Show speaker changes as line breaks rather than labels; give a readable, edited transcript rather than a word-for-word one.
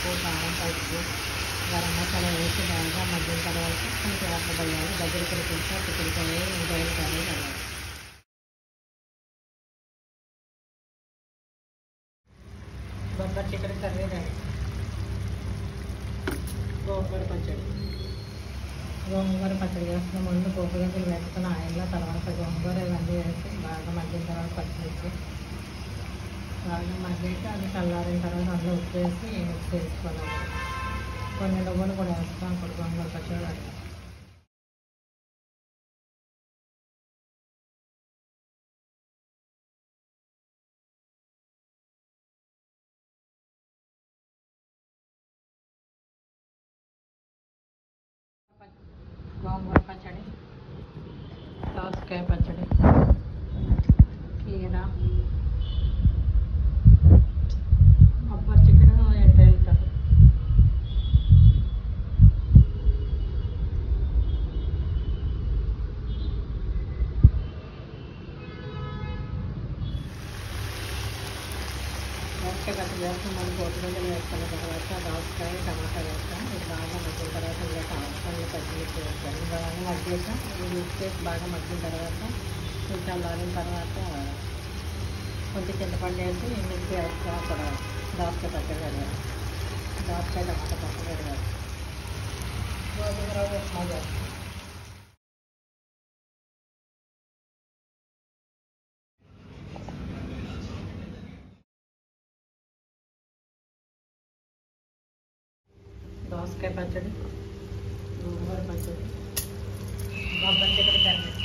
ఉప్పు కారం పసుపు గరం మసాలా వేసి బాగా మగ్గిన తర్వాత కొంచెం వాటర్ పోయాలి. దగ్గరికి ఉడికించా చిక్కుడుకాయ ఉల్లిపాయలు కర్రీ వేయాలి. బొబ్బరి చికెన్ కర్రీ రెడీ. గోంగూర పచ్చడి చేస్తున్న ముందు పోపు గింజలు వేసుకుని ఆయిల్లో తర్వాత గోంగూర ఇవన్నీ వేసి బాగా మగ్గిన తర్వాత పచ్చిమిర్చి బాగా మగ్గాక అది చల్లారిన తర్వాత అందులో ఉప్పు వేసి మిక్స్ చేసుకోవాలి. కొన్ని నువ్వులు కూడా వేస్తాం. ఇప్పుడు గోంగూర పచ్చడి రెడీ. గోంగూర పచ్చడి, దోసకాయ పచ్చడి, కీర, కొబ్బరి చికెన్, ఎండ్రాయిల్ కర్రీ. దోసకాయ పచ్చడి వేస్తాం. మనం పోపు గింజలు వేసుకున్న తర్వాత దోసకాయ టమాటా వేస్తాం. ఇది బాగా మగ్గిన తర్వాత ఇలా కావాల్సిన పచ్చిమిర్చి వేస్తాం. బాగా మగ్గాక ఇది ఉప్పేసి బాగా మగ్గిన తర్వాత ఇది చల్లారిన తర్వాత కొంచెం చింతపండు వేసి మిక్సీ వేస్తాం. అక్కడ దోసకాయ పచ్చడి వేయాలి. దోసకాయ టమాటా పచ్చడి వేయాలి. గోధుమ రవ్వ ఉప్మా చేస్తాం. దోసకాయ పచ్చడి, గోంగూర పచ్చడి, బొబ్బరి చికెన్ కర్రీ.